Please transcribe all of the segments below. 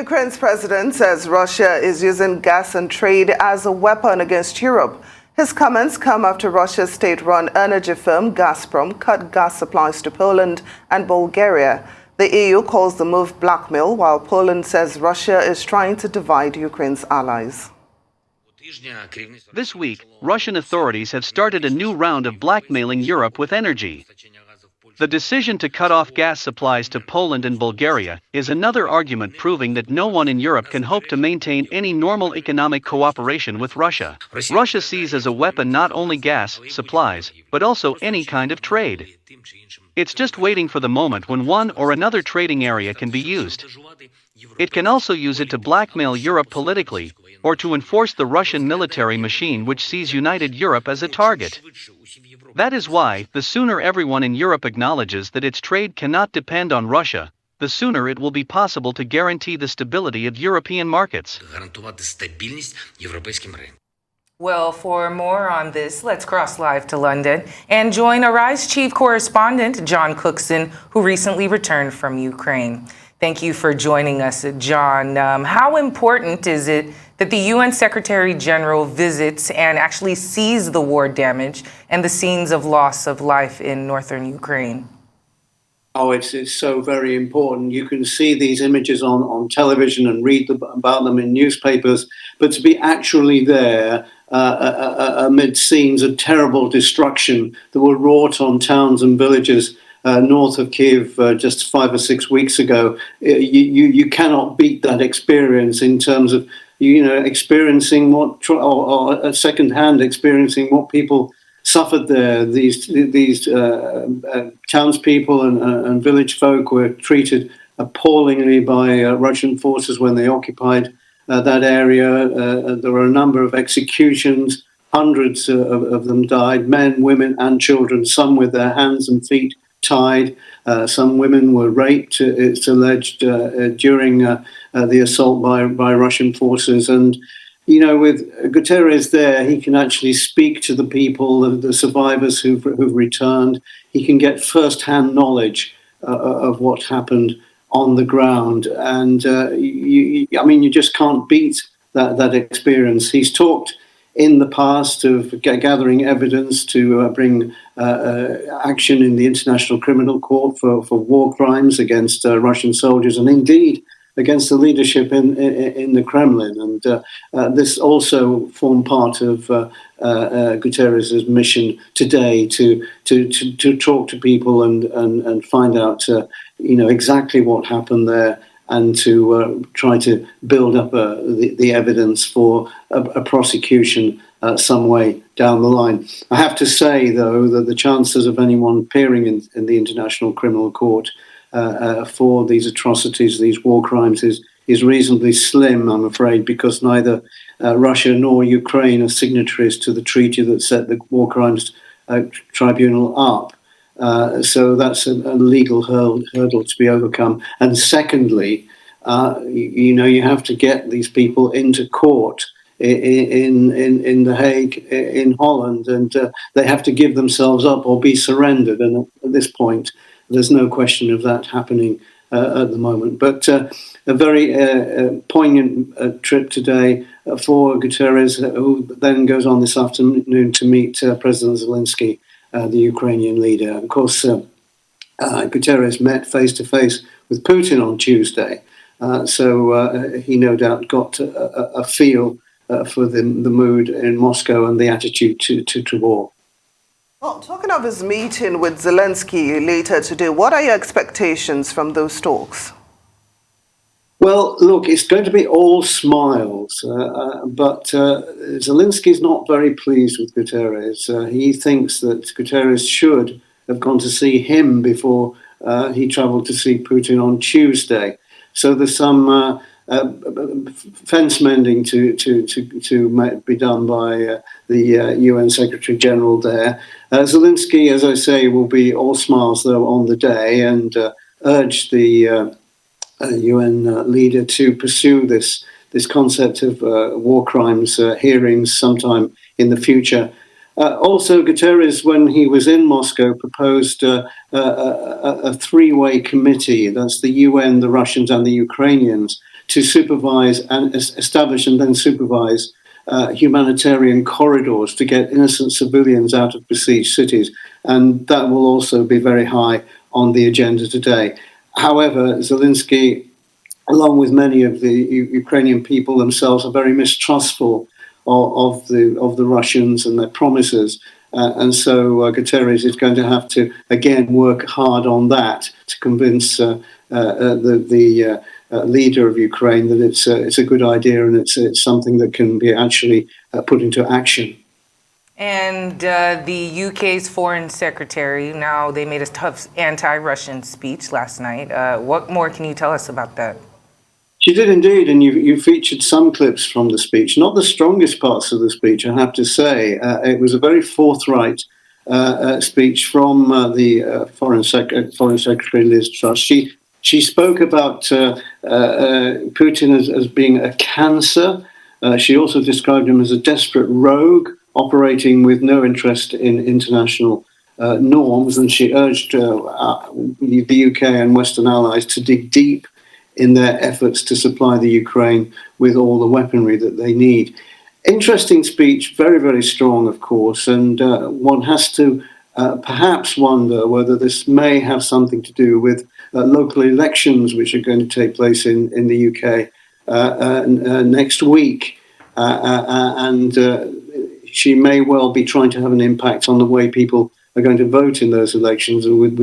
Ukraine's president says Russia is using gas and trade as a weapon against Europe. His comments come after Russia's state-run energy firm Gazprom cut gas supplies to Poland and Bulgaria. The EU calls the move blackmail, while Poland says Russia is trying to divide Ukraine's allies. This week, Russian authorities have started a new round of blackmailing Europe with energy. The decision to cut off gas supplies to Poland and Bulgaria is another argument proving that no one in Europe can hope to maintain any normal economic cooperation with Russia. Russia sees as a weapon not only gas supplies, but also any kind of trade. It's just waiting for the moment when one or another trading area can be used. It can also use it to blackmail Europe politically, or to enforce the Russian military machine which sees united Europe as a target. That is why, the sooner everyone in Europe acknowledges that its trade cannot depend on Russia, the sooner it will be possible to guarantee the stability of European markets. Well, for more on this, let's cross live to London and join Arise Chief Correspondent John Cookson, who recently returned from Ukraine. Thank you for joining us, John. How important is it that the UN Secretary General visits and actually sees the war damage and the scenes of loss of life in northern Ukraine? Oh, it's so very important. You can see these images on television and read about them in newspapers, but to be actually there amid scenes of terrible destruction that were wrought on towns and villages north of Kiev just 5 or 6 weeks ago, you cannot beat that experience in terms of experiencing or second-hand experiencing what people suffered there. These townspeople and village folk were treated appallingly by Russian forces when they occupied that area. There were a number of executions. Hundreds of them died, men, women, and children, some with their hands and feet tied. Some women were raped, it's alleged, during the assault by Russian forces. And, with Guterrez there, he can actually speak to the people, the survivors who've returned. He can get first-hand knowledge of what happened on the ground. And, you just can't beat that experience. He's talked in the past of gathering evidence to bring action in the International Criminal Court for war crimes against Russian soldiers and indeed against the leadership in the Kremlin. And this also formed part of Guterres' mission today to talk to people and find out exactly what happened there, and to try to build up the evidence for a prosecution some way down the line. I have to say, though, that the chances of anyone appearing in the International Criminal Court for these atrocities, these war crimes, is reasonably slim, I'm afraid, because neither Russia nor Ukraine are signatories to the treaty that set the War Crimes Tribunal up. So that's a legal hurdle to be overcome. And secondly, you have to get these people into court in The Hague, in Holland, and they have to give themselves up or be surrendered. And at this point, there's no question of that happening at the moment. But a very poignant trip today for Guterres, who then goes on this afternoon to meet President Zelensky, the Ukrainian leader. Of course, Guterres met face-to-face with Putin on Tuesday, so he no doubt got a feel for the mood in Moscow and the attitude to war. Well, talking of his meeting with Zelensky later today, what are your expectations from those talks? Well, look, it's going to be all smiles, but Zelensky's not very pleased with Guterres. He thinks that Guterres should have gone to see him before he travelled to see Putin on Tuesday. So there's some fence mending to be done by the UN Secretary General there. Zelensky, as I say, will be all smiles, though, on the day, and urge the UN leader to pursue this concept of war crimes hearings sometime in the future. Also, Guterres, when he was in Moscow, proposed a three-way committee. That's the UN, the Russians, and the Ukrainians, to supervise and establish and then supervise humanitarian corridors to get innocent civilians out of besieged cities. And that will also be very high on the agenda today. However, Zelensky, along with many of the Ukrainian people themselves, are very mistrustful of the Russians and their promises. And so Guterres is going to have to, again, work hard on that to convince the leader of Ukraine that it's a good idea and it's something that can be actually put into action. And the UK's foreign secretary, now they made a tough anti-Russian speech last night. What more can you tell us about that? She did indeed, and you featured some clips from the speech. Not the strongest parts of the speech, I have to say. It was a very forthright speech from the Foreign Secretary Liz Truss. She spoke about Putin as being a cancer. She also described him as a desperate rogue operating with no interest in international norms, and she urged the UK and Western allies to dig deep in their efforts to supply the Ukraine with all the weaponry that they need. Interesting speech, very, very strong, of course, and one has to perhaps wonder whether this may have something to do with local elections which are going to take place in the UK next week. And she may well be trying to have an impact on the way people are going to vote in those elections, with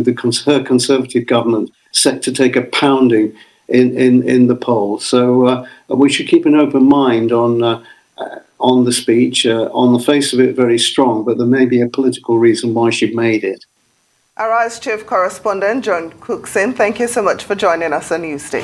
her Conservative government set to take a pounding in the polls. So we should keep an open mind on the speech. On the face of it, very strong, but there may be a political reason why she made it. Arise Chief Correspondent John Cookson, thank you so much for joining us on Newsday.